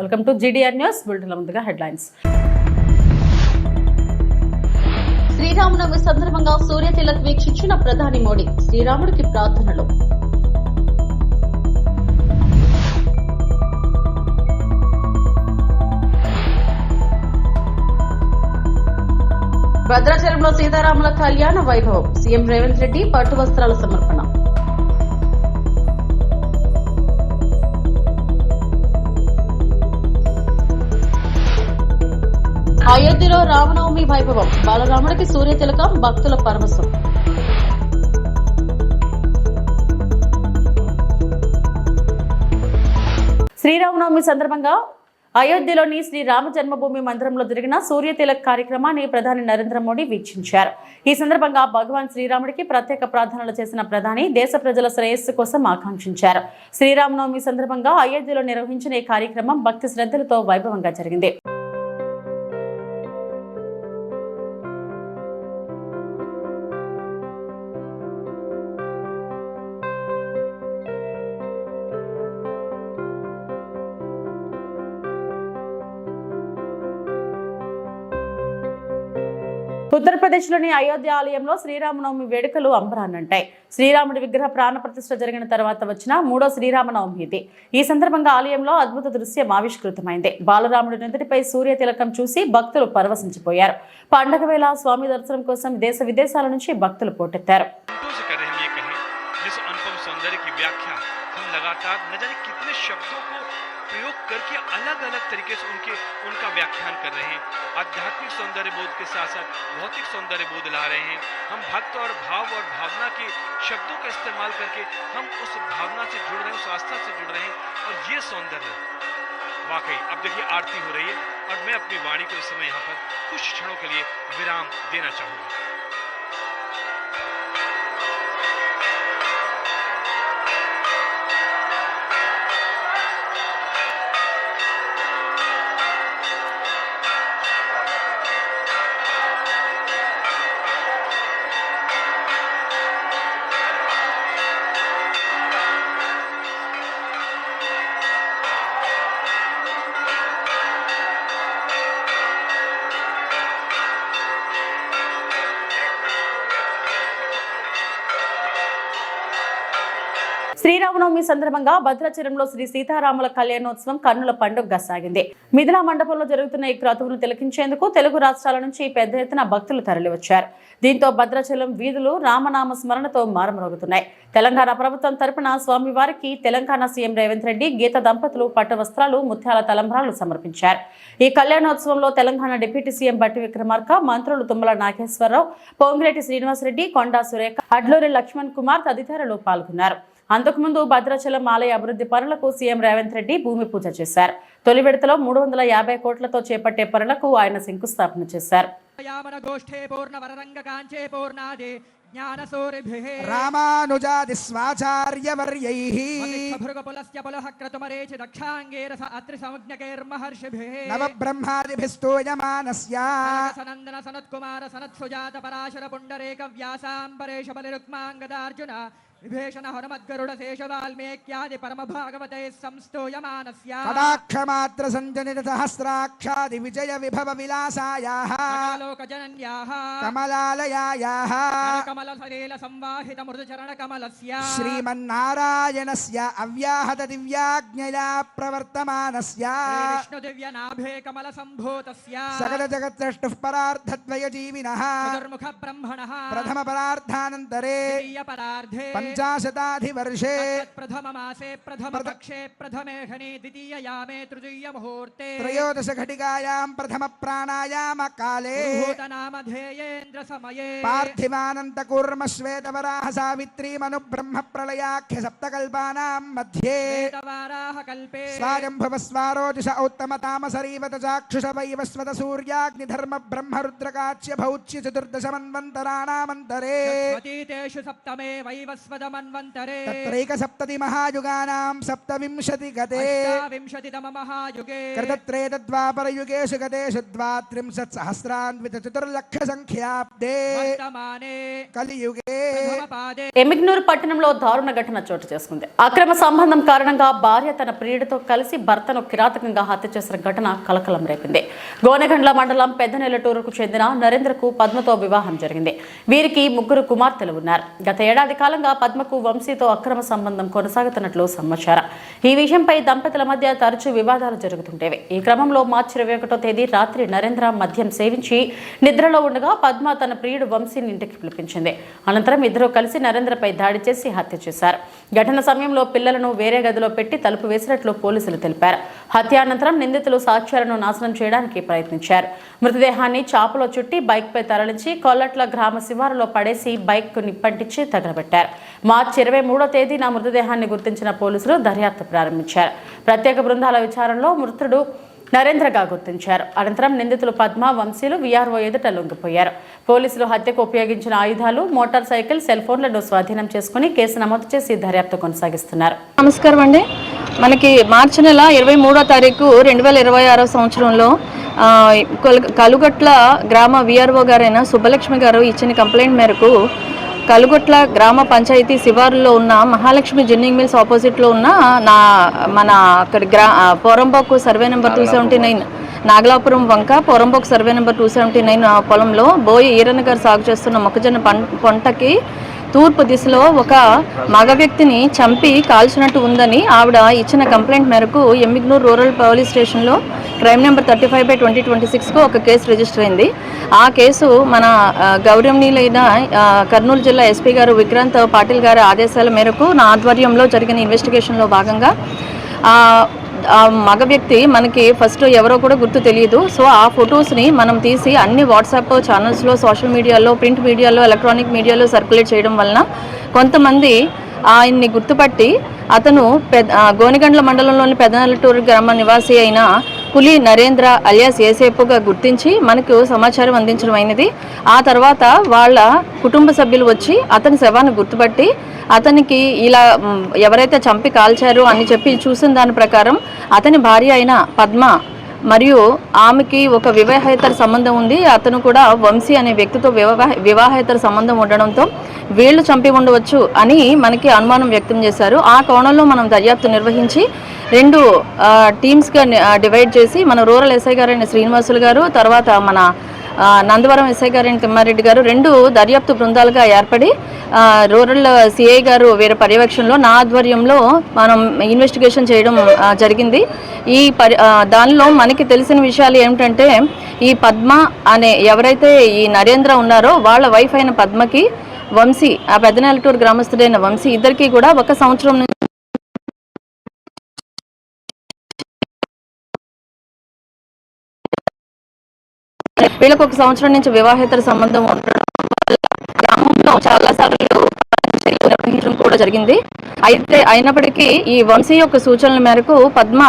Welcome to GDR news bulletin. ముందుగా headlines. Sri Rama Navami సందర్భంగా సూర్య తిలక్ వీక్షించిన ప్రధాని మోడీ, శ్రీరాముడికి ప్రార్థనలు. భద్రాచలంలో సీతారాముల కళ్యాణ వైభవం, సీఎం రేవంత్ రెడ్డి పట్టు వస్త్రాల సమర్పణ. అయోధ్యలో రామనవమి వైభవం, బాలరాముడికి సూర్య తిలకం, భక్తుల పరవశం. శ్రీరామనవమి సందర్భంగా అయోధ్యలోని శ్రీ రామ జన్మభూమి మందిరంలో జరిగిన సూర్య తిలక్ కార్యక్రమాన్ని ప్రధాని నరేంద్ర మోడీ వీక్షించారు. ఈ సందర్భంగా భగవాన్ శ్రీరాముడికి ప్రత్యేక ప్రార్థనలు చేసిన ప్రధాని దేశ ప్రజల శ్రేయస్సు కోసం ఆకాంక్షించారు. శ్రీరామనవమి సందర్భంగా అయోధ్యలో నిర్వహించిన ఈ కార్యక్రమం భక్తి శ్రద్ధలతో వైభవంగా జరిగింది. ఉత్తరప్రదేశ్లోని అయోధ్య ఆలయంలో శ్రీరామనవమి వేడుకలు అంబరాన్నంటాయి. శ్రీరాముడి విగ్రహ ప్రాణ ప్రతిష్ఠ జరిగిన తర్వాత వచ్చిన మూడో శ్రీరామనవమి ఇది. ఈ సందర్భంగా ఆలయంలో అద్భుత దృశ్యం ఆవిష్కృతమైంది. బాలరాముడి నుదుటిపై సూర్య తిలకం చూసి భక్తులు పరవశించిపోయారు. పండగ వేళ స్వామి దర్శనం కోసం దేశ విదేశాల నుంచి భక్తులు పోటెత్తారు. प्रयोग करके अलग अलग तरीके से उनका व्याख्यान कर रहे हैं. आध्यात्मिक सौंदर्य बोध के साथ साथ भौतिक सौंदर्य बोध ला रहे हैं. हम भक्त और भाव और भावना के शब्दों का इस्तेमाल करके हम उस भावना से जुड़ रहे हैं, उस आस्था से जुड़ रहे हैं. और ये सौंदर्य वाकई अब देखिए आरती हो रही है और मैं अपनी वाणी को इस समय यहाँ पर कुछ क्षणों के लिए विराम देना चाहूँगा. శ్రీరామనవమి సందర్భంగా భద్రాచలంలో శ్రీ సీతారాముల కళ్యాణోత్సవం కన్నుల పండుగగా సాగింది. మిథిలా మండపంలో జరుగుతున్న ఈ క్రతువును తిలకించేందుకు తెలుగు రాష్ట్రాల నుంచి పెద్ద ఎత్తున భక్తులు తరలివచ్చారు. దీంతో భద్రాచలం వీధులు రామనామ స్మరణతో మారుమరుగుతున్నాయి. తెలంగాణ ప్రభుత్వం తరపున స్వామివారికి తెలంగాణ సీఎం రేవంత్ రెడ్డి, గీత దంపతులు పట్టు వస్త్రాలు, ముత్యాల తలంబ్రాలు సమర్పించారు. ఈ కళ్యాణోత్సవంలో తెలంగాణ డిప్యూటీ సీఎం బట్టి విక్రమార్క, మంత్రులు తుమ్మల నాగేశ్వరరావు, పొంగిరెడ్డి శ్రీనివాసరెడ్డి, కొండా సురేఖ, అడ్లూరి లక్ష్మణ్ కుమార్ తదితరులు పాల్గొన్నారు. అంతకుముందు భద్రాచలం ఆలయ అభివృద్ధి పనులకు సీఎం రేవంత్ రెడ్డి భూమి పూజ చేశారు. తొలి విడతలో 350 కోట్లతో చేపట్టే పనులకు ఆయన శంకుస్థాపన చేశారు. రామానుజాదిస్వాచార్యవర్యైః నవబ్రహ్మాదిభిస్తూయమానస్య సనందన సనత్కుమార సనత్సుజాత పరాశర పుండరేక వ్యాసాంబరేష బలిరుక్మాంగదార్జున విభీషణ హనుమద్గరుడ శేష వాల్మీక్యాది పరమ భాగవతే సంస్తూయమానస్య కటాక్షమాత్ర సంజనిత సహస్రాక్షాది విజయ విభవ విలాసాయాః లోకజనన్యాః కమలాలయాయాః కమల సలీల సంవాహిత మృదుచరణ కమలస్య శ్రీమన్నారాయణస్య అవ్యాహత దివ్యాజ్ఞయా ప్రవర్తమానస్య విష్ణు దివ్య నాభే కమల సంభూతస్య సకల జగత్సృష్టుః పరార్థద్వయ జీవినః చతుర్ముఖ బ్రహ్మణః ప్రథమ పరార్థానంతరే ద్వితీయ పరార్థే పంచాశతాధివర్షే ప్రథమ మాసే ప్రథమ పక్షే ప్రథమే హని ద్వితీయ యామే తృతీయ ముహూర్తే త్రయోదశ ఘటికాయాం ప్రథమ ప్రాణాయామ కాలే నామధేయేంద్ర సమయే పార్థివానంత కూర్మ శ్వేతవరాహ సావిత్రీ మను బ్రహ్మ ప్రళయాఖ్య సప్తకల్పానాం మధ్యే వేదవారాహ కల్పే స్వాయంభవ స్వారోజుష ఉత్తమ తామసరీవత చాక్షుష వైవస్వత సూర్యాగ్ని ధర్మ బ్రహ్మ రుద్రకాచ్య భౌచ్య చతుర్దశ మన్వంతరాణామంతరే స్వతీతేషు సప్తమే వైవస్వత सप्तशतपदमन्वन्तरे तत्रैकसप्तति महायुगानां सप्तविंशति गते अष्टाविंशतितम महायुगे कृतत्रेतद्वापरयुगेषु गतेषु द्वात्रिंशत्सहस्रान्वितचतुर्लक्षसङ्ख्याब्दे वर्तमाने కలియుగే प्रथमपादे ఎమిగ్నూరు పట్టణంలో దారుణ ఘటన చోటు చేసుకుంది. అక్రమ సంబంధం కారణంగా భార్య తన ప్రియుడితో కలిసి భర్తను కిరాతకంగా హత్య చేసిన ఘటన కలకలం రేపింది. గోనెగండ్ల మండలం పెద్దనెల్లటూరుకు చెందిన నరేంద్రకు పద్మతో వివాహం జరిగింది. వీరికి 3 కుమార్తెలు ఉన్నారు. గత ఏడాది కాలంగా పద్మకు వంశీతో అక్రమ సంబంధం కొనసాగుతున్నట్లు సమాచారం. ఈ విషయంపై దంపతుల మధ్య తరచూ వివాదాలు జరుగుతుంటేవి. ఈ క్రమంలో మార్చి 21వ తేదీ రాత్రి నరేంద్ర మద్యం సేవించి నిద్రలో ఉండగా పద్మ తన ప్రియుడు వంశీని ఇంటికి పిలిపించింది. అనంతరం ఇద్దరు కలిసి నరేంద్రపై దాడి చేసి హత్య చేశారు. ఘటన సమయంలో పిల్లలను వేరే గదిలో పెట్టి తలుపు వేసినట్లు పోలీసులు తెలిపారు. హత్య అనంతరం నిందితులు సాక్ష్యాలను నాశనం చేయడానికి ప్రయత్నించారు. మృతదేహాన్ని చాపలో చుట్టి బైక్పై తరలించి కొల్లట్ల గ్రామ శివారులో పడేసి బైక్కు నిప్పంటించి తగలబెట్టారు. మార్చి 23వ తేదీన మృతదేహాన్ని గుర్తించిన పోలీసులు దర్యాప్తు ప్రారంభించారు. ప్రత్యేక బృందాల విచారణలో మృతుడు నరేంద్రగా గుర్తించారు. అనంతరం నిందితులు పద్మ, వంశీలు వీఆర్ఓ ఎదుట లొంగిపోయారు. పోలీసులు హత్యకు ఉపయోగించిన ఆయుధాలు, మోటార్ సైకిల్, సెల్ ఫోన్లను స్వాధీనం చేసుకుని కేసు నమోదు చేసి దర్యాప్తు కొనసాగిస్తున్నారు. నమస్కారం అండి. మనకి మార్చి నెల 23వ తారీఖు 2026 సంవత్సరంలో కలుగట్ల గ్రామ వీఆర్ఓ గారైన సుబ్బలక్ష్మి గారు ఇచ్చిన కంప్లైంట్ మేరకు కలుగొట్ల గ్రామ పంచాయతీ శివారులో ఉన్న మహాలక్ష్మి జిన్నింగ్ మిల్స్ ఆపోజిట్లో ఉన్న మన అక్కడ పోరంబోకు సర్వే నెంబర్ 279 నాగలాపురం వంక పోరంబోకు సర్వే నెంబర్ 279 పొలంలో బోయి ఈరన్న గారు సాగు చేస్తున్న మొక్కజొన్న పంటకి తూర్పు దిశలో ఒక మగ వ్యక్తిని చంపి కాల్చినట్టు ఉందని ఆవిడ ఇచ్చిన కంప్లైంట్ మేరకు ఎమ్మిగ్నూరు రూరల్ పోలీస్ స్టేషన్లో క్రైమ్ నెంబర్ 35/2026కు ఒక కేసు రిజిస్టర్ అయింది. ఆ కేసు మన గౌరవనీయులైన కర్నూలు జిల్లా ఎస్పీ గారు విక్రాంత్ పాటిల్ గారి ఆదేశాల మేరకు నా ఆధ్వర్యంలో జరిగిన ఇన్వెస్టిగేషన్లో భాగంగా ఆ మగ వ్యక్తి మనకి ఫస్ట్ ఎవరో కూడా గుర్తు తెలియదు. సో ఆ ఫొటోస్ని మనం తీసి అన్ని వాట్సాప్ ఛానల్స్లో, సోషల్ మీడియాలో, ప్రింట్ మీడియాలో, ఎలక్ట్రానిక్ మీడియాలో సర్క్యులేట్ చేయడం వలన కొంతమంది ఆయన్ని గుర్తుపట్టి అతను గోనెగండ్ల మండలంలోని పెద్దనెల్లటూరు గ్రామ నివాసి అయిన పులి నరేంద్ర అలియాస్ ఏసేపుగా గుర్తించి మనకు సమాచారం అందించడం అయినది. ఆ తర్వాత వాళ్ళ కుటుంబ సభ్యులు వచ్చి అతని శవాన్ని గుర్తుపట్టి అతనికి ఇలా ఎవరైతే చంపి కాల్చారో అని చెప్పి చూసిన దాని ప్రకారం అతని భార్య అయిన పద్మ మరియు ఆమెకి ఒక వివాహేతర సంబంధం ఉంది. అతను కూడా వంశీ అనే వ్యక్తితో వివాహేతర సంబంధం ఉండడంతో వీళ్ళు చంపి ఉండవచ్చు అని మనకి అనుమానం వ్యక్తం చేశారు. ఆ కోణంలో మనం దర్యాప్తు నిర్వహించి 2 టీమ్స్గా డివైడ్ చేసి మన రూరల్ ఎస్ఐ గారైన శ్రీనివాసులు గారు, తర్వాత మన నందవరం ఎస్ఐ గారైన తిమ్మారెడ్డి గారు 2 దర్యాప్తు బృందాలుగా ఏర్పడి రూరల్ సిఐ గారు వీరి పర్యవేక్షణలో నా ఆధ్వర్యంలో మనం ఇన్వెస్టిగేషన్ చేయడం జరిగింది. దానిలో మనకి తెలిసిన విషయాలు ఏమిటంటే ఈ పద్మ అనే ఎవరైతే ఈ నరేంద్ర ఉన్నారో వాళ్ళ వైఫ్ అయిన పద్మకి వంశీ, ఆ పెద్దనెల్లటూరు గ్రామస్తుడైన వంశీ ఇద్దరికి కూడా 1 సంవత్సరం నుంచి వీళ్ళకి 1 సంవత్సరం నుంచి వివాహేతర సంబంధం ఉండడం వల్ల గ్రామంలో చాలా సార్లు నిర్వహించడం కూడా జరిగింది. అయినప్పటికీ ఈ వంశీ యొక్క సూచనల మేరకు పద్మ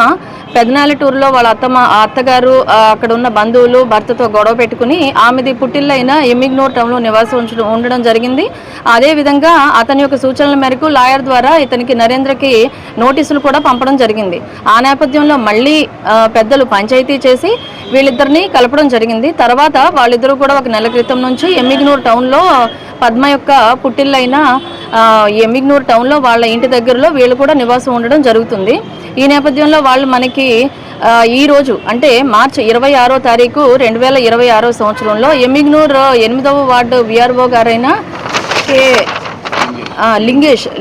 పెద్దనెల్లటూరులో వాళ్ళ అత్తగారు అక్కడ ఉన్న బంధువులు భర్తతో గొడవ పెట్టుకుని ఆమెది పుట్టిల్లైన ఎమ్మిగ్నూరు టౌన్లో నివాసం ఉండడం జరిగింది. అదేవిధంగా అతని యొక్క సూచనల మేరకు లాయర్ ద్వారా ఇతనికి నరేంద్రకి నోటీసులు కూడా పంపడం జరిగింది. ఆ నేపథ్యంలో మళ్ళీ పెద్దలు పంచాయతీ చేసి వీళ్ళిద్దరిని కలపడం జరిగింది. తర్వాత వాళ్ళిద్దరూ కూడా 1 నెల క్రితం నుంచి ఎమ్మిగ్నూరు టౌన్లో పద్మ యొక్క పుట్టిల్లైన ఎమ్మిగ్నూరు టౌన్లో వాళ్ళ ఇంటి దగ్గరలో వీళ్ళు కూడా నివాసం ఉండడం జరుగుతుంది. ఈ నేపథ్యంలో వాళ్ళు మనకి ఈ రోజు అంటే మార్చి 26వ తారీఖు 2026 సంవత్సరంలో ఎమ్మిగ్నూరు 8వ వార్డు విఆర్ఓ గారైన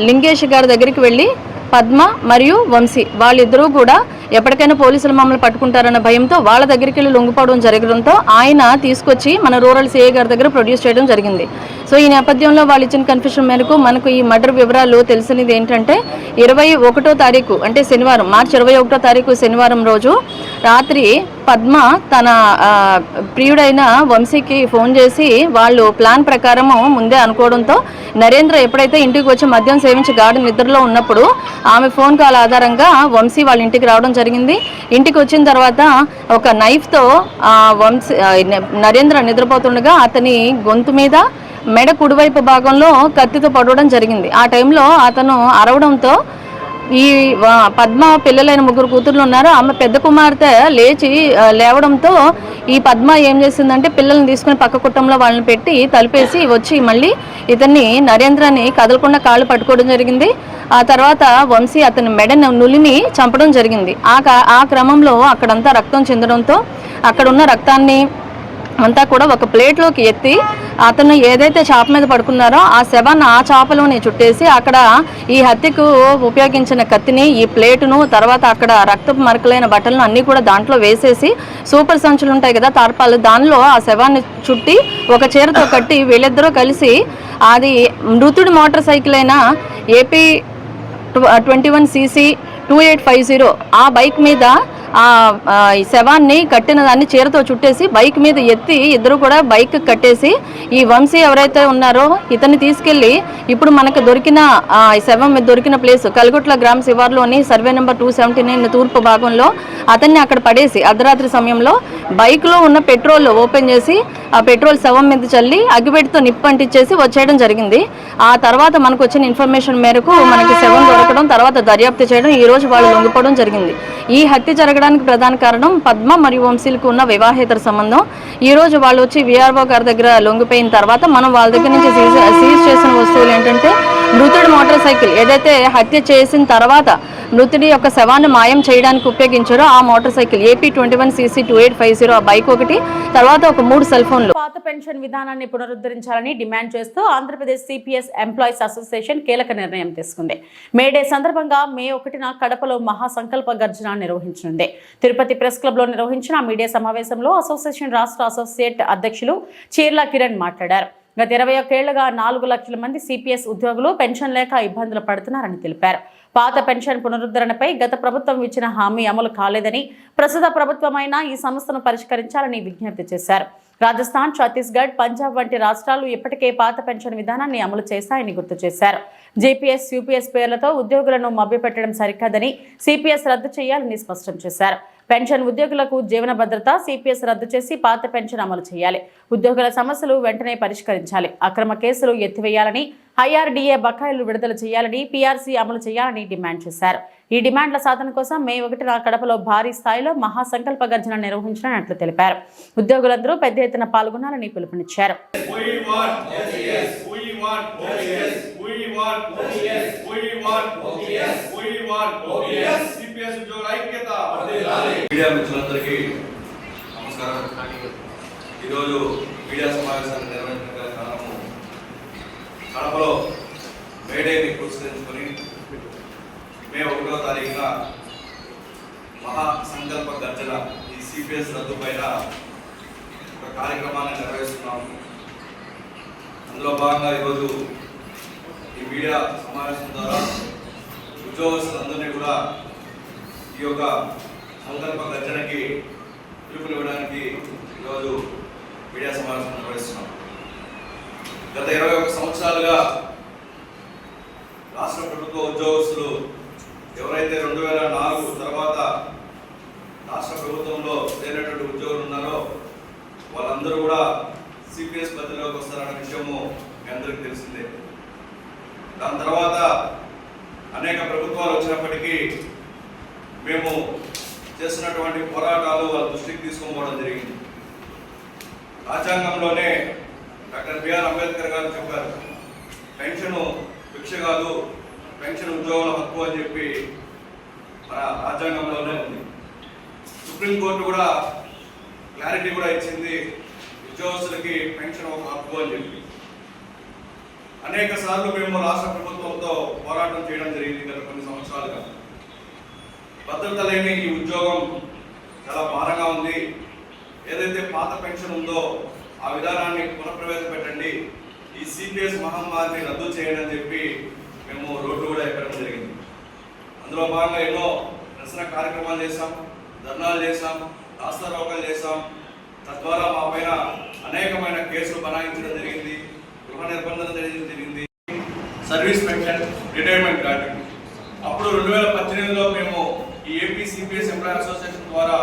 లింగేష్ గారి దగ్గరికి వెళ్ళి పద్మ మరియు వంశీ వాళ్ళిద్దరూ కూడా ఎప్పటికైనా పోలీసులు మమ్మల్ని పట్టుకుంటారన్న భయంతో వాళ్ళ దగ్గరికి వెళ్ళి లొంగిపోవడం జరగడంతో ఆయన తీసుకొచ్చి మన రూరల్ సిఐ గారి దగ్గర ప్రొడ్యూస్ చేయడం జరిగింది. సో ఈ నేపథ్యంలో వాళ్ళు ఇచ్చిన కన్ఫ్యూషన్ మేరకు మనకు ఈ మర్డర్ వివరాలు తెలిసినది ఏంటంటే 21వ తారీఖు అంటే శనివారం, మార్చి 21వ తారీఖు శనివారం రోజు రాత్రి పద్మ తన ప్రియుడైన వంశీకి ఫోన్ చేసి వాళ్ళు ప్లాన్ ప్రకారము ముందే అనుకోవడంతో నరేంద్ర ఎప్పుడైతే ఇంటికి వచ్చి మద్యం సేవించి గాఢ నిద్రలో ఉన్నప్పుడు ఆమె ఫోన్ కాల్ ఆధారంగా వంశీ వాళ్ళ ఇంటికి రావడం జరిగింది. ఇంటికి వచ్చిన తర్వాత ఒక నైఫ్తో నరేంద్ర నిద్రపోతుండగా అతని గొంతు మీద మెడ కుడివైపు భాగంలో కత్తితో పొడవడం జరిగింది. ఆ టైంలో అతను అరవడంతో ఈ పద్మ పిల్లలైన 3 కూతుర్లు ఉన్నారు. ఆమె పెద్ద కుమార్తె లేవడంతో ఈ పద్మ ఏం చేసిందంటే పిల్లల్ని తీసుకుని పక్క కుటుంబంలో వాళ్ళని పెట్టి తలుపేసి వచ్చి మళ్ళీ ఇతన్ని నరేంద్రని కదలకుండా కాళ్ళు పట్టుకోవడం జరిగింది. ఆ తర్వాత వంశీ అతని మెడను నులిమి చంపడం జరిగింది. ఆ క్రమంలో అక్కడంతా రక్తం చెందడంతో అక్కడ ఉన్న రక్తాన్ని అంతా కూడా ఒక ప్లేట్లోకి ఎత్తి అతను ఏదైతే చాప మీద పడుకున్నారో ఆ శవాన్ని ఆ చాపలోనే చుట్టేసి అక్కడ ఈ హత్యకు ఉపయోగించిన కత్తిని, ఈ ప్లేటును, తర్వాత అక్కడ రక్తపు మరకలైన బట్టలను అన్నీ కూడా దాంట్లో వేసేసి సూపర్ సంచులు ఉంటాయి కదా తార్పాలు, దానిలో ఆ శవాన్ని చుట్టి ఒక చీరతో కట్టి వీళ్ళిద్దరూ కలిసి అది మృతుడి మోటార్ సైకిల్ అయిన AP 21cc 2850 ఆ బైక్ మీద ఈ శవాన్ని కట్టిన దాన్ని చీరతో చుట్టేసి బైక్ మీద ఎత్తి ఇద్దరు కూడా బైక్ కట్టేసి ఈ వంశీ ఎవరైతే ఉన్నారో ఇతన్ని తీసుకెళ్లి ఇప్పుడు మనకు దొరికిన ఈ శవం మీద దొరికిన ప్లేస్ కల్గుట్ల గ్రామ శివార్లోని సర్వే నెంబర్ 279 తూర్పు భాగంలో అతన్ని అక్కడ పడేసి అర్ధరాత్రి సమయంలో బైక్లో ఉన్న పెట్రోల్ ఓపెన్ చేసి ఆ పెట్రోల్ శవం మీద చల్లి అగ్గిపెట్టితో నిప్పు అంటించేసి వచ్చేయడం జరిగింది. ఆ తర్వాత మనకు వచ్చిన ఇన్ఫర్మేషన్ మేరకు మనకి శవం దొరకడం, తర్వాత దర్యాప్తు చేయడం, ఈ రోజు వాళ్ళు లొంగిపోవడం జరిగింది. ఈ హత్య జరగడానికి ప్రధాన కారణం పద్మ మరియు వంశీలకు ఉన్న వివాహేతర సంబంధం. ఈ రోజు వాళ్ళు వచ్చి VRO గారి దగ్గర లొంగిపోయిన తర్వాత మనం వాళ్ళ దగ్గర నుంచి సీజ్ చేసిన వస్తువులు ఏంటంటే మృతుడి మోటార్ సైకిల్ ఏదైతే హత్య చేసిన తర్వాత మృతుడి యొక్క శవాన్ని మాయం చేయడానికి ఉపయోగించారో ఆ మోటార్ సైకిల్ AP 21cc 2850 ఆ బైక్ ఒకటి, తర్వాత ఒక 3 సెల్ ఫోన్లు. పాత పెన్షన్ విధానాన్ని పునరుద్ధరించాలని డిమాండ్ చేస్తూ ఆంధ్రప్రదేశ్ CPS ఎంప్లాయీస్ అసోసియేషన్ కీలక నిర్ణయం తీసుకుంది. మేడే సందర్భంగా మే 1న కడపలో మహాసంకల్ప గర్జన నిర్వహించనుంది. తిరుపతి ప్రెస్ క్లబ్ లో నిర్వహించిన మీడియా సమావేశంలో అసోసియేషన్ రాష్ట్ర అసోసియేట్ అధ్యక్షులు చీర్ల కిరణ్ మాట్లాడారు. గత 21 ఏళ్లుగా 4 లక్షల మంది CPS ఉద్యోగులు పెన్షన్ లేక ఇబ్బందులు పడుతున్నారని తెలిపారు. పాత పెన్షన్ పునరుద్ధరణపై గత ప్రభుత్వం ఇచ్చిన హామీ అమలు కాలేదని, ప్రస్తుత ప్రభుత్వమైనా ఈ సమస్యను పరిష్కరించాలని విజ్ఞప్తి చేశారు. రాజస్థాన్, ఛత్తీస్గఢ్, పంజాబ్ వంటి రాష్ట్రాలు ఇప్పటికే పాత పెన్షన్ విధానాన్ని అమలు చేశాయని గుర్తు చేశారు. JPS, UPS పేర్లతో ఉద్యోగులను మభ్యపెట్టడం సరికాదని, CPS రద్దు చేయాలని స్పష్టం చేశారు. పెన్షన్ ఉద్యోగులకు జీవన భద్రత, CPS రద్దు చేసి పాత పెన్షన్ అమలు చేయాలి. ఉద్యోగుల సమస్యలు వెంటనే పరిష్కరించాలి. అక్రమ కేసులు ఎత్తివేయాలని, IRDA బకాయిలు విడుదల చేయాలని, PRC అమలు చేయాలని డిమాండ్ చేశారు. ఈ డిమాండ్ల సాధన కోసం మే 1న కడపలో భారీ స్థాయిలో మహాసంకల్ప గర్జన నిర్వహించినట్లు తెలిపారు. ఉద్యోగులందరూ పెద్ద ఎత్తున పాల్గొనాలని పిలుపునిచ్చారు. మీడియా మిత్రులందరికీ నమస్కారం. ఈరోజు మీడియా సమావేశాన్ని నిర్వహించగల కారణము కడపలో మేడేని పురస్కరించుకొని మే 1వ తారీఖున మహాసంకల్ప గర్జన ఈ CPS రద్దు పైన ఒక కార్యక్రమాన్ని నిర్వహిస్తున్నాము. అందులో భాగంగా ఈరోజు ఈ మీడియా సమావేశం ద్వారా ఉద్యోగస్తులందరినీ కూడా ఈ యొక్క సంకల్ప గర్జనకి పిలుపునివ్వడానికి ఈరోజు మీడియా సమావేశం నిర్వహిస్తున్నాం. గత 21 సంవత్సరాలుగా రాష్ట్ర ప్రభుత్వ ఉద్యోగస్తులు ఎవరైతే 2004 తర్వాత రాష్ట్ర ప్రభుత్వంలో చేరినటువంటి ఉద్యోగులు ఉన్నారో వాళ్ళందరూ కూడా CPS పద్ధతిలోకి వస్తారన్న విషయము మీ అందరికీ తెలిసిందే. దాని తర్వాత అనేక ప్రభుత్వాలు వచ్చినప్పటికీ మేము చేస్తున్నటువంటి పోరాటాలు వాళ్ళ దృష్టికి తీసుకోవడం జరిగింది. రాజ్యాంగంలోనే డాక్టర్ BR అంబేద్కర్ గారు చెప్పారు, పెన్షన్ భిక్ష కాదు, పెన్షన్ ఉద్యోగుల హక్కు అని చెప్పి మన రాజ్యాంగంలోనే ఉంది. సుప్రీంకోర్టు కూడా క్లారిటీ కూడా ఇచ్చింది, ఉద్యోగస్తులకి పెన్షన్ ఒక హక్కు అని చెప్పి. అనేక సార్లు మేము రాష్ట్ర ప్రభుత్వంతో పోరాటం చేయడం జరిగింది గత కొన్ని సంవత్సరాలుగా. భద్రత లేని ఈ ఉద్యోగం చాలా భారంగా ఉంది. ఏదైతే పాత పెన్షన్ ఉందో ఆ విధానాన్ని పునఃప్రవేశపెట్టండి, ఈ CPS మహమ్మారిని రద్దు చేయండి అని చెప్పి మేము రోడ్లు కూడా ఎక్కడం జరిగింది. అందులో భాగంగా ఎన్నో నిరసన కార్యక్రమాలు చేశాం, ధర్నాలు చేశాం, రాస్తారోకలు చేశాం. తద్వారా మా పైన అనేకమైన కేసులు బనాయించడం జరిగింది, గృహ నిర్బంధన జరిగింది. Service pension, retirement card. అప్పుడు 2018లో మేము ఈ AP CPS ఎంప్లాయీ అసోసియేషన్ ద్వారా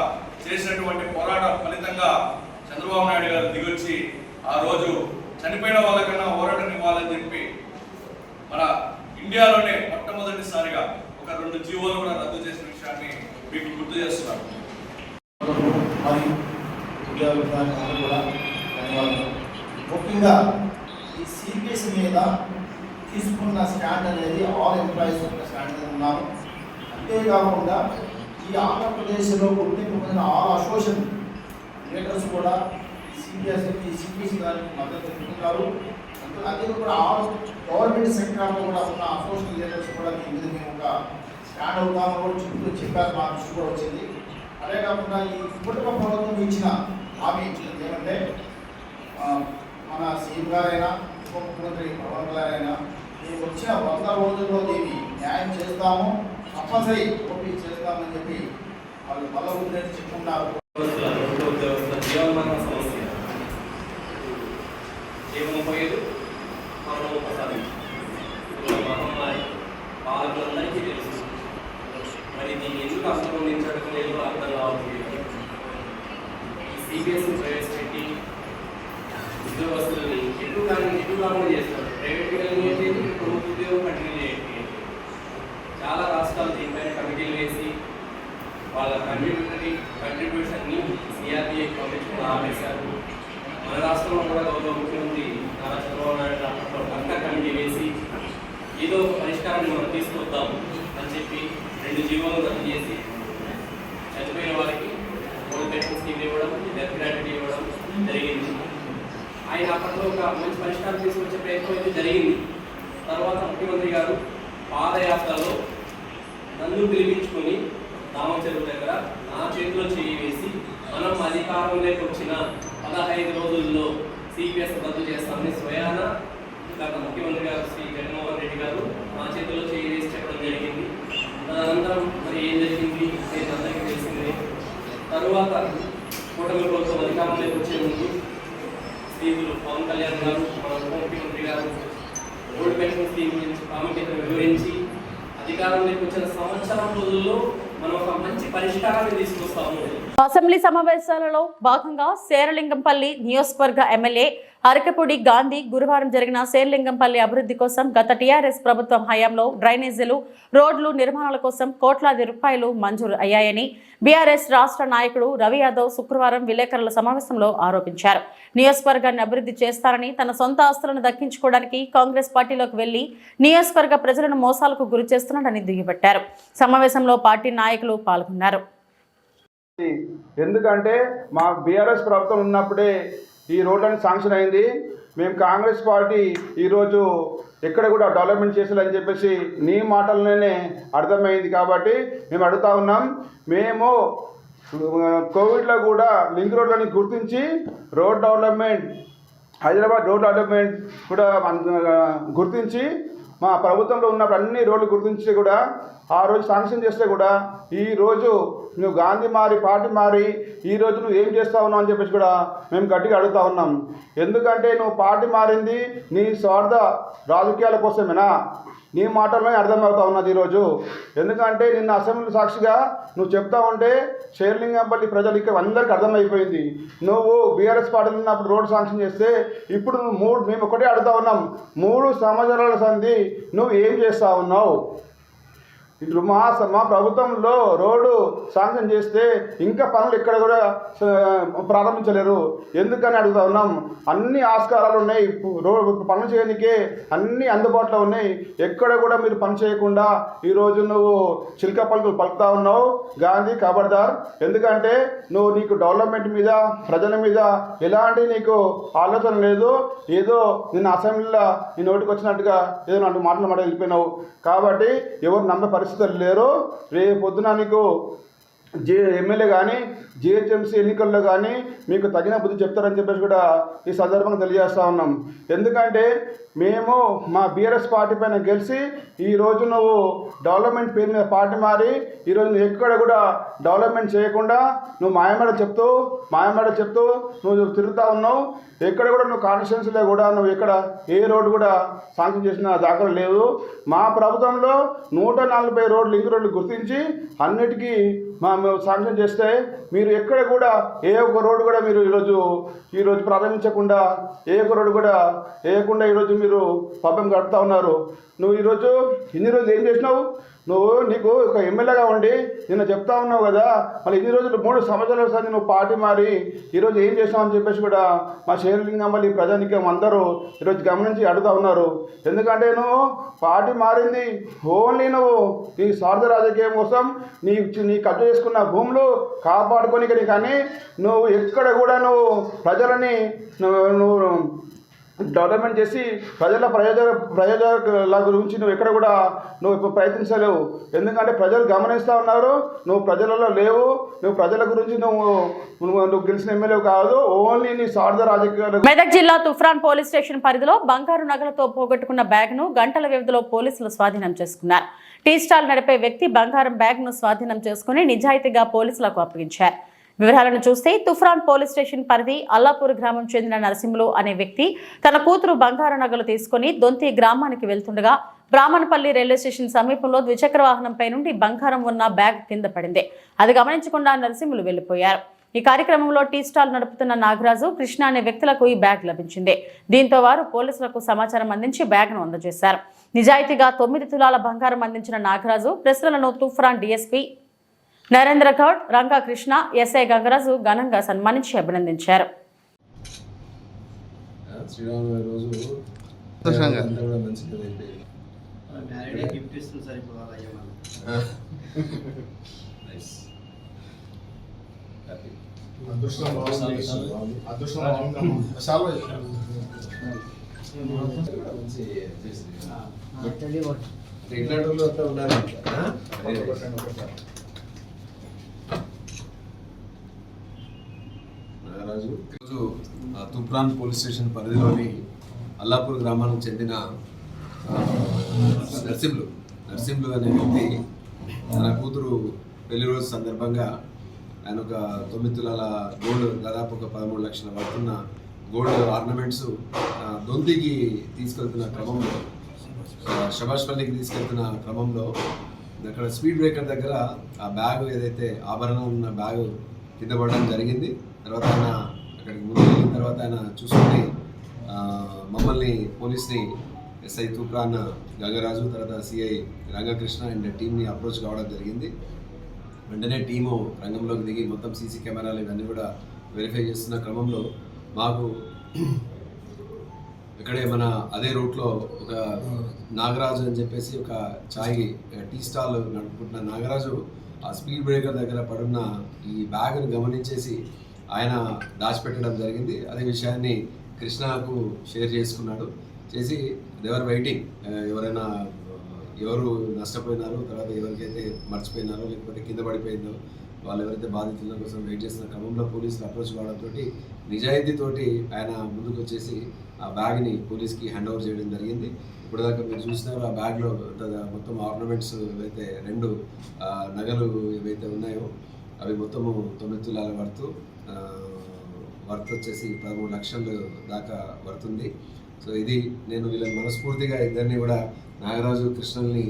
చేసినటువంటి పోరాటం ఫలితంగా చంద్రబాబు నాయుడు గారు దిగొచ్చి ఆ రోజు చనిపోయిన వాళ్ళకన్నా ఓరటం ఇవ్వాలని చెప్పి మన ఇండియాలోనే మొట్టమొదటిసారిగా ఒక 2 జీవోలు కూడా రద్దు చేసిన విషయాన్ని మీకు గుర్తు చేస్తున్నాను. మరి ఉద్యోగులందరూ కూడా ధన్యవాదాలు. ముఖ్యంగా ఈ సిపిఎస్ మీద తీసుకున్న స్టాండ్ అనేది ఆల్ ఎంప్లాయీస్ యొక్క స్టాండ్ మీద ఉన్నారు. అంతేకాకుండా ఈ ఆంధ్రప్రదేశ్లో గుర్తింపు పొందిన ఆల్ అసోసియేషన్ లీడర్స్ కూడా సిపిఎస్ గారికి మద్దతు తెలుపుతున్నారు. అదే కూడా ఆల్ గవర్నమెంట్ సెక్టార్లో కూడా ఉన్న అసోసియేషన్ లీడర్స్ కూడా దీని మీద మేము ఒక స్టాండ్ అవుతామని కూడా చెప్పారు. మా దృష్టి కూడా వచ్చింది. అదే కాకుండా ఈ కుటుంబ ప్రభుత్వం ఇచ్చిన హామీ ఏమంటే మన సీఎం గారైనా ఉప ముఖ్యమంత్రి పవన్ గారైనా మేము వచ్చిన 100 రోజుల్లో దీన్ని న్యాయం చేస్తాము, తప్పనిసరి పోటీ చేస్తామని చెప్పి వాళ్ళు మళ్ళీ ఉద్దేశం చెప్పుకున్నారు. పాలకులందరికీ తెలుసు. మరి దీన్ని ఎందుకు అంతమొందించడం లేదు అర్థం కావట్లేదు. ఈ సిబిఎస్ని ప్రవేశపెట్టి ఉద్యోగస్తులని ఎటుగానే చేస్తారు. ప్రైవేట్గా చేయట్లేదు, ప్రభుత్వ ఉద్యోగం కంటిన్యూ చేయట్లేదు. చాలా రాష్ట్రాలు దీనిపైన కమిటీలు వేసి వాళ్ళ కంట్రిబ్యూషన్ని సిఆర్డీఏ పంపించుకుని ఆపేశారు. మన రాష్ట్రంలో కూడా గౌరవ ముఖ్యమంత్రి నారా చంద్రబాబు నాయుడు అప్పట్లో పక్క కమిటీ వేసి ఏదో ఒక పరిష్కారాన్ని మనం తీసుకొద్దాం అని చెప్పి 2 జీవోలు రద్దు చేసి చనిపోయిన వారికి ఓల్డ్ పెన్షన్ స్కీమ్ ఇవ్వడం, డెత్ గ్రాట్యుటీ ఇవ్వడం జరిగింది. ఆయన అప్పట్లో ఒక మంచి పరిష్కారం తీసుకొచ్చే ప్రయత్నం అయితే జరిగింది. తర్వాత ముఖ్యమంత్రి గారు పాదయాత్రలో నన్ను పిలిపించుకొని రామచెరువు దగ్గర నా చేతిలో చేయి వేసి మనం అధికారంలోకి వచ్చిన 15 రోజుల్లో సిపిఎస్ రద్దు చేస్తామని స్వయాన గత ముఖ్యమంత్రి గారు శ్రీ జగన్మోహన్ రెడ్డి గారు మా చేతిలో చేయి వేసి చెప్పడం జరిగింది. తదనంతరం మరి ఏం జరిగింది అనేది అందరికీ తెలిసిందే. తరువాత కూటమి ప్రభుత్వం అధికారంలోకి వచ్చే ముందు శ్రీయులు పవన్ కళ్యాణ్ గారు మన ఉప ముఖ్యమంత్రి గారు ఓల్డ్ పెన్షన్ స్కీమ్ గురించి ప్రాముఖ్యతను వివరించి అధికారంలోకి వచ్చిన సంవత్సరం రోజుల్లో మనం ఒక మంచి పరిష్కారాన్ని తీసుకొస్తాము. అసెంబ్లీ సమావేశాలలో భాగంగా శేరలింగంపల్లి నియోజకవర్గ ఎమ్మెల్యే అరకపూడి గాంధీ గురువారం జరిగిన శేరలింగంపల్లి అభివృద్ధి కోసం గత టీఆర్ఎస్ ప్రభుత్వం హయాంలో డ్రైనేజీలు, రోడ్లు నిర్మాణాల కోసం కోట్లాది రూపాయలు మంజూరు అయ్యాయని బీఆర్ఎస్ రాష్ట్ర నాయకుడు రవి యాదవ్ శుక్రవారం విలేకరుల సమావేశంలో ఆరోపించారు. నియోజకవర్గాన్ని అభివృద్ధి చేస్తారని, తన సొంత ఆస్తులను దక్కించుకోవడానికి కాంగ్రెస్ పార్టీలోకి వెళ్లి నియోజకవర్గ ప్రజలను మోసాలకు గురి చేస్తున్నాడని దుయ్యబట్టారు. సమావేశంలో పార్టీ నాయకులు పాల్గొన్నారు. ఎందుకంటే మా బీఆర్ఎస్ ప్రభుత్వం ఉన్నప్పుడే ఈ రోడ్లని శాంక్షన్ అయింది. మేము కాంగ్రెస్ పార్టీ ఈరోజు ఎక్కడ కూడా డెవలప్మెంట్ చేసేయాలని చెప్పేసి నీ మాటలనే అర్థమైంది. కాబట్టి మేము అడుగుతా ఉన్నాం. మేము కోవిడ్లో కూడా లింక్ రోడ్లని గుర్తించి road development, Hyderabad road development కూడా గుర్తించి మా ప్రభుత్వంలో ఉన్నప్పుడు అన్ని రోడ్లు గుర్తించి కూడా ఆ రోజు శాంక్షన్ చేస్తే కూడా ఈరోజు నువ్వు గాంధీ మారి పార్టీ మారి ఈరోజు నువ్వు ఏం చేస్తా ఉన్నావు అని చెప్పేసి కూడా మేము గట్టిగా అడుగుతా ఉన్నాం. ఎందుకంటే నువ్వు పార్టీ మారింది నీ స్వార్థ రాజకీయాల కోసమేనా? నీ మాటల్లోనే అర్థమవుతా ఉన్నది ఈరోజు. ఎందుకంటే నిన్న అసెంబ్లీ సాక్షిగా నువ్వు చెప్తా ఉంటే శేర్లింగంపల్లి ప్రజలు ఇక్కడ అందరికీ అర్థమైపోయింది. నువ్వు బీఆర్ఎస్ పార్టీలో ఉన్నప్పుడు రోడ్ శాంక్షన్ చేస్తే ఇప్పుడు మేము ఒకటే అడుగుతా ఉన్నాం. 3 సంవత్సరాల సంధి నువ్వు ఏం చేస్తా ఉన్నావు? మా ప్రభుత్వంలో రోడ్డు శాంక్షన్ చేస్తే ఇంకా పనులు ఇక్కడ కూడా ప్రారంభించలేరు. ఎందుకని అడుగుతా ఉన్నాం. అన్ని ఆస్కారాలు ఉన్నాయి, పనులు చేయడానికే అన్నీ అందుబాటులో ఉన్నాయి. ఎక్కడ కూడా మీరు పని చేయకుండా ఈరోజు నువ్వు చిలక పలుకులు పలుకుతా ఉన్నావు. గాంధీ ఖబర్దార్. ఎందుకంటే నీకు డెవలప్మెంట్ మీద, ప్రజల మీద ఎలాంటి నీకు ఆలోచన లేదు. ఏదో నిన్న అసెంబ్లీలో నీ నోటికి వచ్చినట్టుగా ఏదో నాటి మాటలు వెళ్ళిపోయినావు. కాబట్టి ఎవరు నమ్మే పరిస్థితులు లేరు. రేపు పొద్దున నీకు ఎమ్మెల్యే కానీ జిహెచ్ఎంసీ ఎన్నికల్లో కానీ మీకు తగిన బుద్ధి చెప్తారని చెప్పేసి కూడా ఈ సందర్భంగా తెలియజేస్తూ ఉన్నాం. ఎందుకంటే మేము మా బీఆర్ఎస్ పార్టీ పైన గెలిచి ఈరోజు నువ్వు డెవలప్మెంట్ పేరు మీద పార్టీ మారి ఈరోజు నువ్వు ఎక్కడ కూడా డెవలప్మెంట్ చేయకుండా నువ్వు మాయమాటలు చెప్తూ నువ్వు తిరుగుతూ ఉన్నావు. ఎక్కడ కూడా నువ్వు కాన్స్టిట్యున్సీలో కూడా నువ్వు ఎక్కడ ఏ రోడ్డు కూడా శాంక్షన్ చేసిన దాఖలు లేవు. మా ప్రభుత్వంలో 140 రోడ్లు లింక్ రోడ్లు గుర్తించి అన్నిటికీ శాంక్షన్ చేస్తే మీరు ఎక్కడ కూడా ఏ ఒక్క రోడ్డు కూడా మీరు ఈరోజు ప్రారంభించకుండా ఏ ఒక్క రోడ్డు కూడా వేయకుండా ఈరోజు మీరు పాపం గడుపుతా ఉన్నారు. నువ్వు ఈరోజు ఇన్ని రోజులు ఏం చేసినావు? నీకు ఒక ఎమ్మెల్యేగా ఉండి నిన్న చెప్తా ఉన్నావు కదా, మళ్ళీ ఇన్ని రోజులు 3 సంవత్సరాల సార్ నువ్వు పార్టీ మారి ఈరోజు ఏం చేసినావు అని చెప్పేసి కూడా మా శేర్లింగం మళ్ళీ ప్రజానికం అందరూ ఈరోజు గమనించి అడుగుతా ఉన్నారు. ఎందుకంటే నువ్వు పార్టీ మారింది ఓన్లీ నువ్వు నీ స్వార్థ రాజకీయం కోసం నీ కబ్జా చేసుకున్న భూములు కాపాడుకోనికి, కానీ నువ్వు ఎక్కడ కూడా నువ్వు ప్రజలని నువ్వు డెవలప్మెంట్ చేసి ప్రయోజనాల గురించి నువ్వు ఎక్కడ కూడా నువ్వు ప్రయత్నించలేవు. ఎందుకంటే ప్రజలు గమనిస్తూ ఉన్నారు, నువ్వు ప్రజలలో లేవు, నువ్వు ప్రజల గురించి నువ్వు గెలిచిన ఎమ్మెల్యే కాదు, ఓన్లీ నీ స్వార్థ రాజకీయాలు. మెదక్ జిల్లా తుఫ్రాన్ పోలీస్ స్టేషన్ పరిధిలో బంగారు నగలతో పోగొట్టుకున్న బ్యాగ్ను గంటల వ్యవధిలో పోలీసులు స్వాధీనం చేసుకున్నారు. టీ స్టాల్ నడిపే వ్యక్తి బంగారం బ్యాగ్ను స్వాధీనం చేసుకుని నిజాయితీగా పోలీసులకు అప్పగించారు. వివరాలను చూస్తే తుఫ్రాన్ పోలీస్ స్టేషన్ పరిధి అల్లాపూర్ గ్రామం చెందిన నరసింహులు అనే వ్యక్తి తన కూతురు బంగారు నగలు తీసుకుని దొంతి గ్రామానికి వెళ్తుండగా బ్రాహ్మణపల్లి రైల్వే స్టేషన్ సమీపంలో ద్విచక్ర వాహనంపై నుండి బంగారం ఉన్న బ్యాగ్ కింద పడింది. అది గమనించకుండా నరసింహులు వెళ్లిపోయారు. ఈ కార్యక్రమంలో టీ స్టాల్ నడుపుతున్న నాగరాజు, కృష్ణ అనే వ్యక్తులకు ఈ బ్యాగ్ లభించింది. దీంతో వారు పోలీసులకు సమాచారం అందించి బ్యాగ్ను అందజేశారు. నిజాయితీగా 9 తులాల బంగారం అందించిన నాగరాజు ప్రశ్నలను తుఫ్రాన్ డీఎస్పీ నరేంద్ర గౌడ్, రంగా కృష్ణ, ఎస్ఐ గంగరాజు ఘనంగా సన్మానించి అభినందించారు. ఈరోజు తుఫ్రాన్ పోలీస్ స్టేషన్ పరిధిలోని అల్లాపూర్ గ్రామానికి చెందిన నరసింహులు అనే వ్యక్తి తన కూతురు పెళ్లి రోజు సందర్భంగా ఆయన ఒక 9 తులాల గోల్డ్, దాదాపు ఒక 13 లక్షల వస్తున్న గోల్డ్ ఆర్నమెంట్స్ దొంతికి తీసుకెళ్తున్న క్రమంలో, శభాష్పల్లికి తీసుకెళ్తున్న క్రమంలో అక్కడ స్పీడ్ బ్రేకర్ దగ్గర ఆ బ్యాగ్, ఏదైతే ఆభరణం ఉన్న బ్యాగ్ కింద పడడం జరిగింది. తర్వాత ఆయన అక్కడికి ముందు వెళ్ళిన తర్వాత ఆయన చూసుకుని మమ్మల్ని పోలీస్ని ఎస్ఐ తుఫ్రాన్ గంగరాజు, తర్వాత సిఐ రంగకృష్ణ అండ్ టీంని అప్రోచ్ కావడం జరిగింది. వెంటనే టీము రంగంలోకి దిగి మొత్తం సీసీ కెమెరాలు ఇవన్నీ కూడా వెరిఫై చేస్తున్న క్రమంలో మాకు ఇక్కడే మన అదే రూట్లో ఒక నాగరాజు అని చెప్పేసి ఒక టీ స్టాల్ నడుపుకుంటున్న నాగరాజు ఆ స్పీడ్ బ్రేకర్ దగ్గర పడున్న ఈ బ్యాగ్ను గమనించేసి ఆయన దాచిపెట్టడం జరిగింది. అదే విషయాన్ని కృష్ణకు షేర్ చేసుకున్నాడు. చేసి దేవర్ వెయిటింగ్, ఎవరు నష్టపోయినారో, తర్వాత ఎవరికైతే మర్చిపోయినారో లేకపోతే కింద పడిపోయిందో వాళ్ళు ఎవరైతే బాధితుల కోసం వెయిట్ చేస్తున్న క్రమంలో పోలీసులు అప్రోచ్ కావడంతో నిజాయితీతోటి ఆయన ముందుకు వచ్చేసి ఆ బ్యాగ్ని పోలీస్కి హ్యాండ్ ఓవర్ చేయడం జరిగింది. ఇప్పటిదాకా మీరు చూసినారు, ఆ బ్యాగ్లో మొత్తం ఆర్నమెంట్స్ ఏవైతే 2 నగలు ఏవైతే ఉన్నాయో అవి మొత్తము 9 తులాల వర్త్ వచ్చేసి 13 లక్షలు దాకా వర్తుంది. సో ఇది నేను వీళ్ళని మనస్ఫూర్తిగా ఇద్దరిని కూడా నాగరాజు, కృష్ణల్ని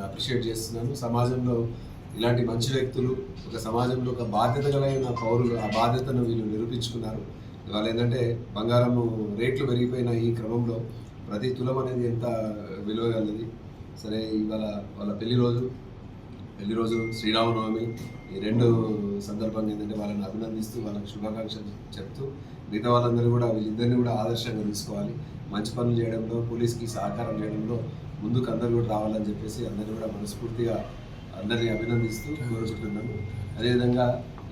అప్రిషియేట్ చేస్తున్నాను. సమాజంలో ఇలాంటి మంచి వ్యక్తులు, ఒక సమాజంలో ఒక బాధ్యత కలిగిన పౌరులు, ఆ బాధ్యతను వీళ్ళు నిరూపించుకున్నారు. ఇవాళ ఏంటంటే బంగారం రేట్లు పెరిగిపోయిన ఈ క్రమంలో ప్రతి తులం అనేది ఎంత విలువ కలిగింది. సరే, ఇవాళ వాళ్ళ పెళ్లి రోజు శ్రీరామనవమి, ఈ 2 సందర్భంగా ఏంటంటే వాళ్ళని అభినందిస్తూ వాళ్ళకి శుభాకాంక్షలు చెప్తూ మిగతా వాళ్ళందరూ కూడా వీళ్ళిద్దరిని కూడా ఆదర్శంగా తీసుకోవాలి, మంచి పనులు చేయడంలో, పోలీస్కి సహకారం చేయడంలో ముందుకు అందరూ కూడా రావాలని చెప్పేసి అందరినీ కూడా మనస్ఫూర్తిగా అందరినీ అభినందిస్తూ కోరుకుంటున్నాము. అదేవిధంగా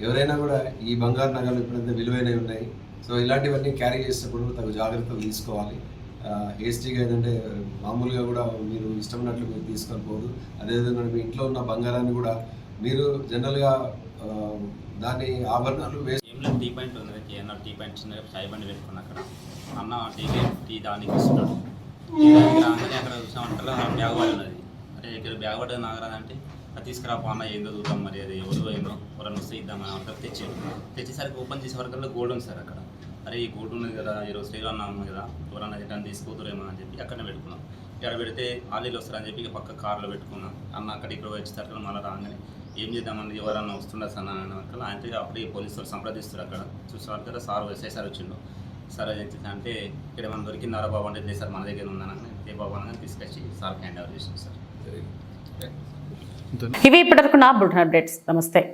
ఎవరైనా కూడా ఈ బంగారు నగలు ఎప్పుడైతే విలువైనవి ఉన్నాయి, సో ఇలాంటివన్నీ క్యారీ చేసేటప్పుడు తగు జాగ్రత్తలు తీసుకోవాలి. హేస్టీగా ఏంటంటే మామూలుగా కూడా మీరు ఇష్టమైనట్లు మీరు తీసుకొని పోదు. అదేవిధంగా మీ ఇంట్లో ఉన్న బంగారాన్ని కూడా మీరు జనరల్గా దాన్ని ఆభరణాలు వేసి టీ పాయింట్ ఉంది, కేఎన్ఆర్ టీ పాయింట్ చిన్నగా చాయ్ బండి పెట్టుకుని అక్కడ అన్న టీ దానికి ఇస్తున్నాడు. రాగానే అక్కడ చూసామంటారు బ్యాగ్ పడి ఉన్నది. అంటే ఇక్కడ బ్యాగ్ పడ్డది నాగరాదు అంటే అది తీసుకురా అన్న ఏందో చూద్దాం, మరి అది ఎవరు ఏందో ఎవరైనా వస్తే ఇద్దామని అంటారు. తెచ్చేసరికి ఓపెన్ చేసే వరకు గోల్డ్ ఉంది సార్ అక్కడ. అరే ఈ గోల్డ్ ఉన్నది కదా, ఈరోజు శ్రీరామనవమి కదా, ఎవరన్నా రిటర్న్ తీసుకోతురేమో అని చెప్పి అక్కడనే పెట్టుకున్నాం. ఇక్కడ పెడితే ఆలీలు వస్తారని చెప్పి ఇక పక్క కార్లో పెట్టుకున్నాం. అన్న అక్కడ ఇక్కడ వచ్చేసరికి మళ్ళీ రాగానే ఏం చేద్దామని ఎవరన్నా వస్తుండొచ్చు అన్న అన్నట్లు ఆయనతో అప్పుడే పోలీసులు సంప్రదిస్తారు. అక్కడ చూసేవారు సార్ ఎస్ఐ వచ్చిండు. సార్ అంటే ఇక్కడ ఏమైనా దొరికిందారా బాబు అంటే లేదు సార్ మన దగ్గర ఉందని ఏ బాబు అని తీసుకొచ్చి సార్ హ్యాండ్ ఓవర్ చేసాం సార్. ఇవి ఇప్పటివరకు నా బుల్టన్ అప్డేట్స్. నమస్తే.